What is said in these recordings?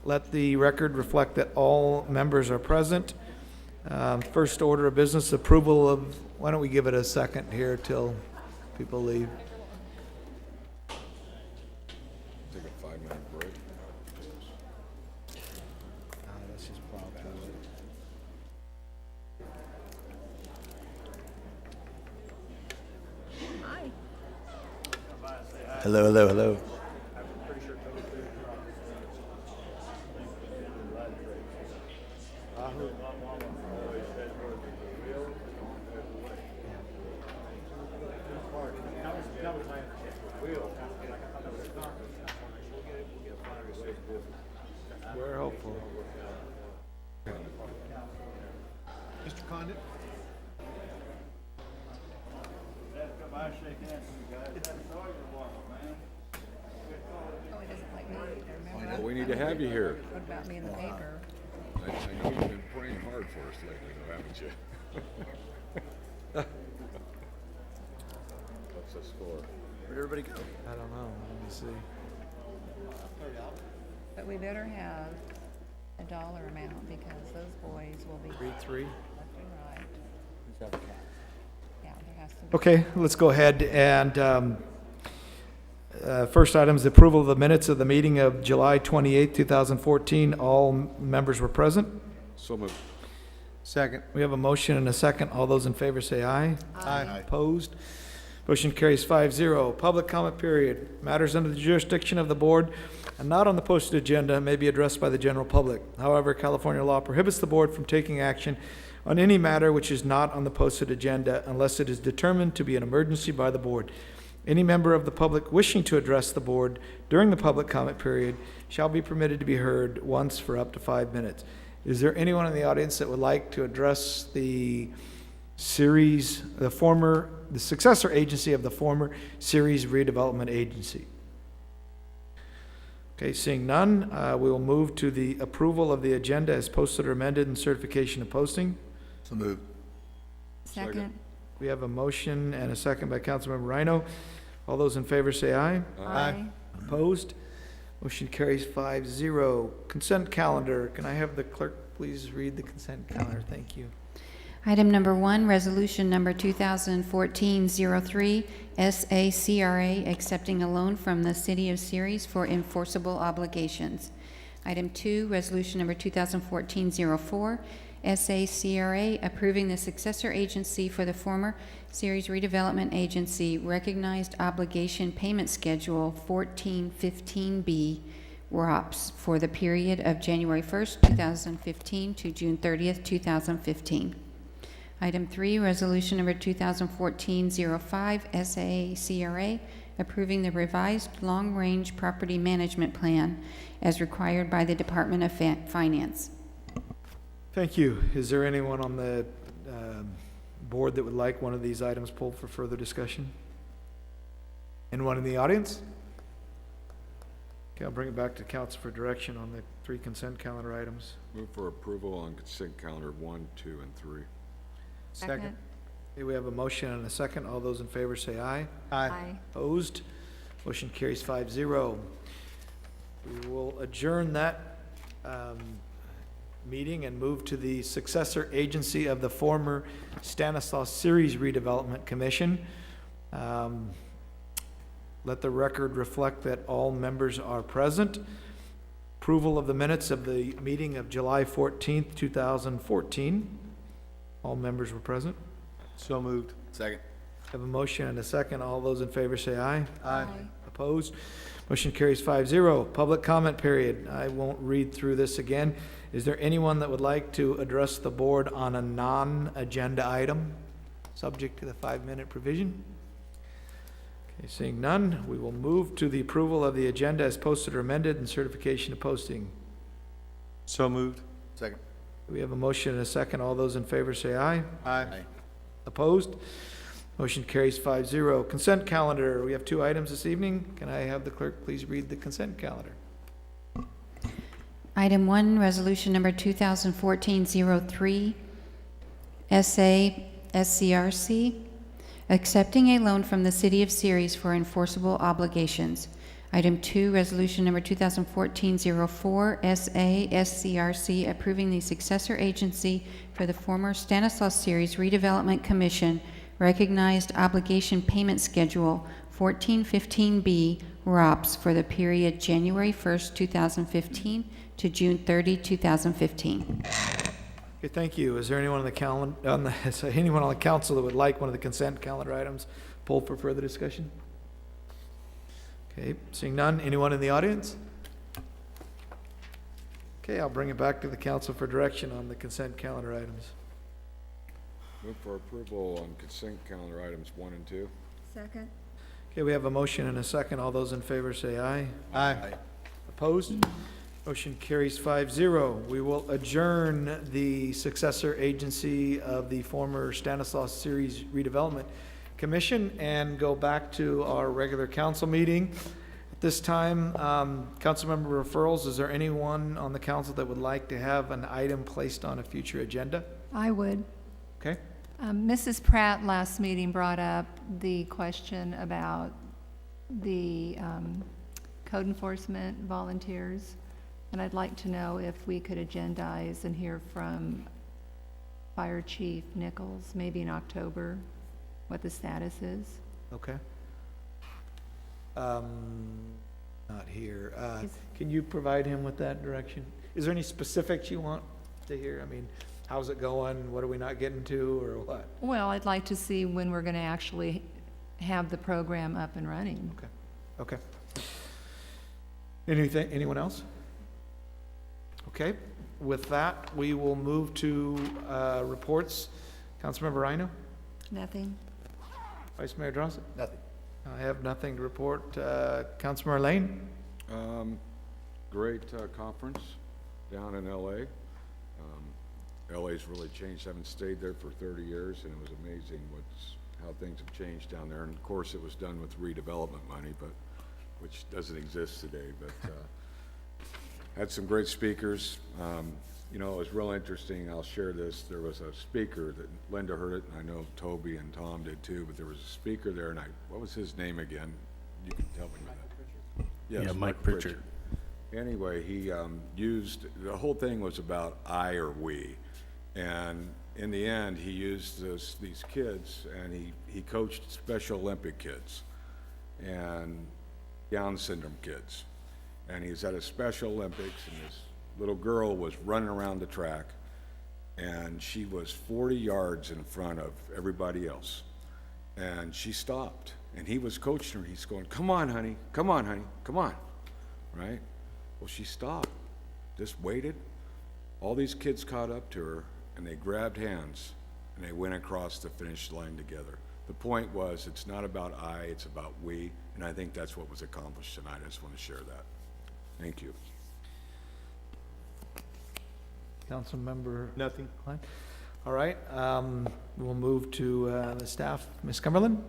Let the record reflect that all members are present. First order of business, approval of, why don't we give it a second here till people leave? Take a 5-minute break. Let's just plow through it. Hello, hello, hello. We're hopeful. Mr. Condit? Oh, he doesn't like me either, remember? Well, we need to have you here. What about me in the paper? I know you've been praying hard for us lately, though, haven't you? What's the score? Where'd everybody go? I don't know, let me see. But we better have a dollar amount because those boys will be Read three. left and right. Yeah, there has to be. Okay, let's go ahead and, first item is the approval of the minutes of the meeting of July 28, 2014. All members were present. So moved. Second. We have a motion and a second. All those in favor say aye. Aye. Opposed? Motion carries 5-0. Public comment period. Matters under the jurisdiction of the board and not on the posted agenda may be addressed by the general public. However, California law prohibits the board from taking action on any matter which is not on the posted agenda unless it is determined to be an emergency by the board. Any member of the public wishing to address the board during the public comment period shall be permitted to be heard once for up to 5 minutes. Is there anyone in the audience that would like to address the Ceres, the successor agency of the former Ceres Redevelopment Agency? Okay, seeing none, we will move to the approval of the agenda as posted or amended and certification of posting. So moved. Second. We have a motion and a second by Councilmember Rhino. All those in favor say aye. Aye. Opposed? Motion carries 5-0. Consent calendar. Can I have the clerk please read the consent calendar? Thank you. Item number 1, resolution number 2014-03, SACRA, accepting a loan from the City of Ceres for enforceable obligations. Item 2, resolution number 2014-04, SACRA, approving the successor agency for the former Ceres Redevelopment Agency recognized obligation payment schedule 1415B ROPS for the period of January 1st, 2015 to June 30th, 2015. Item 3, resolution number 2014-05, SACRA, approving the revised long-range property management plan as required by the Department of Finance. Thank you. Is there anyone on the board that would like one of these items pulled for further discussion? Anyone in the audience? Okay, I'll bring it back to council for direction on the 3 consent calendar items. Move for approval on consent calendar 1, 2, and 3. Second. Okay, we have a motion and a second. All those in favor say aye. Aye. Opposed? Motion carries 5-0. We will adjourn that meeting and move to the successor agency of the former Stanislaus Ceres Redevelopment Commission. Let the record reflect that all members are present. Approval of the minutes of the meeting of July 14th, 2014. All members were present. So moved. Second. Have a motion and a second. All those in favor say aye. Aye. Opposed? Motion carries 5-0. Public comment period. I won't read through this again. Is there anyone that would like to address the board on a non-agenda item, subject to the 5-minute provision? Okay, seeing none, we will move to the approval of the agenda as posted or amended and certification of posting. So moved. Second. We have a motion and a second. All those in favor say aye. Aye. Opposed? Motion carries 5-0. Consent calendar. We have 2 items this evening. Can I have the clerk please read the consent calendar? Item 1, resolution number 2014-03, SCRC, accepting a loan from the City of Ceres for enforceable obligations. Item 2, Resolution Number 2014-04, SA-SCRC, approving the successor agency for the former Stanislaus Ceres Redevelopment Commission Recognized Obligation Payment Schedule 1415B ROPS for the period January 1st, 2015 to June 30, 2015. Okay, thank you. Is there anyone on the anyone on the council that would like one of the consent calendar items pulled for further discussion? Okay, seeing none. Anyone in the audience? Okay, I'll bring it back to the council for direction on the consent calendar items. Move for approval on consent calendar items 1 and 2. Second. Okay, we have a motion and a second. All those in favor say aye. Aye. Opposed? Motion carries 5-0. We will adjourn the successor agency of the former Stanislaus Ceres Redevelopment Commission and go back to our regular council meeting. At this time, council member referrals. Is there anyone on the council that would like to have an item placed on a future agenda? I would. Okay. Mrs. Pratt last meeting brought up the question about the code enforcement volunteers, and I'd like to know if we could agendize and hear from Fire Chief Nichols, maybe in October, what the status is. Okay. Not here. Can you provide him with that direction? Is there any specifics you want to hear? I mean, how's it going? What are we not getting to, or what? Well, I'd like to see when we're going to actually have the program up and running. Okay. Anyone else? Okay. With that, we will move to reports. Councilmember Rhino? Nothing? Vice Mayor Drossett? Nothing. I have nothing to report. Councilmember Lane? Great conference down in LA. LA's really changed. I haven't stayed there for 30 years, and it was amazing how things have changed down there. And of course, it was done with redevelopment money, which doesn't exist today. But had some great speakers. You know, it was real interesting. I'll share this. There was a speaker that Linda heard it, and I know Toby and Tom did too. But there was a speaker there, and what was his name again? You can tell me that. Yes, Yeah, Mike Pritchard. Anyway, he used, the whole thing was about I or we. And in the end, he used these kids, and he coached Special Olympic kids and Down syndrome kids. And he was at a Special Olympics, and this little girl was running around the track, and she was 40 yards in front of everybody else. And she stopped, and he was coaching her. He's going, come on, honey, come on, honey, come on, right? Well, she stopped, just waited. All these kids caught up to her, and they grabbed hands, and they went across the finish line together. The point was, it's not about I, it's about we, and I think that's what was accomplished tonight. I just want to share that. Thank you. Councilmember Nothing. Klein? All right, we'll move to the staff. Ms. Cumberland?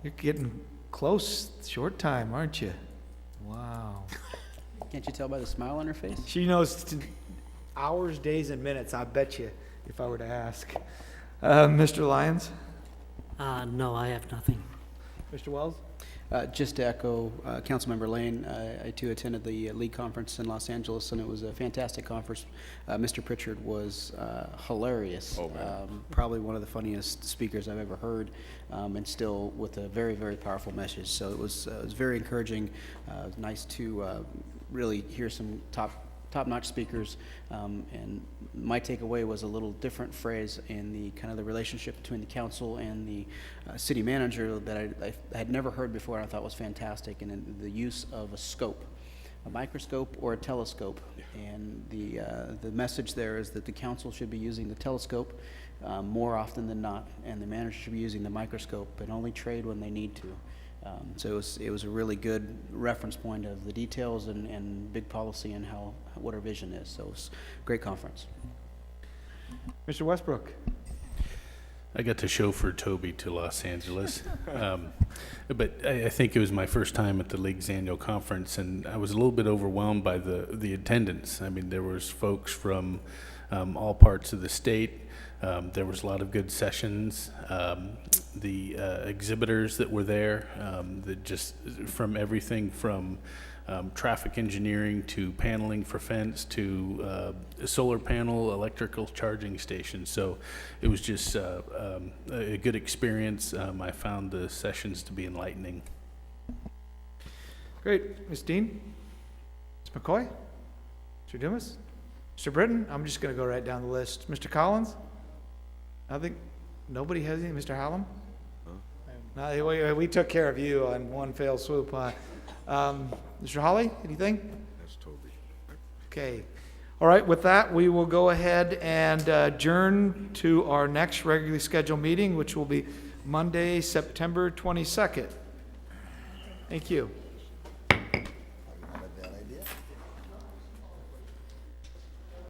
You're getting close, short time, aren't you? Wow. Can't you tell by the smile on her face? She knows hours, days, and minutes, I bet you, if I were to ask. Mr. Lyons? No, I have nothing. Mr. Wells? Just to echo Councilmember Lane, I too attended the League Conference in Los Angeles, and it was a fantastic conference. Mr. Pritchard was hilarious. Oh, man. Probably one of the funniest speakers I've ever heard, and still with a very, very powerful message. So it was very encouraging. Nice to really hear some top-notch speakers, and my takeaway was a little different phrase in the kind of the relationship between the council and the city manager that I had never heard before, and I thought was fantastic, and in the use of a scope, a microscope or a telescope. And the message there is that the council should be using the telescope more often than not, and the manager should be using the microscope, and only trade when they need to. So it was a really good reference point of the details and big policy and what our vision is. So it was a great conference. Mr. Westbrook? I got to chauffeur Toby to Los Angeles, but I think it was my first time at the League's annual conference, and I was a little bit overwhelmed by the attendance. I mean, there was folks from all parts of the state. There was a lot of good sessions. The exhibitors that were there, that just from everything from traffic engineering to paneling for fence to solar panel, electrical charging stations. So it was just a good experience. I found the sessions to be enlightening. Great. Ms. Dean? Ms. McCoy? Mr. Dumas? Mr. Britton? I'm just going to go right down the list. Mr. Collins? I think nobody has any. Mr. Hallam? No, we took care of you on one fell swoop. Mr. Hawley, anything? That's Toby. Okay. All right, with that, we will go ahead and adjourn to our next regularly scheduled meeting, which will be Monday, September 22nd. Thank you.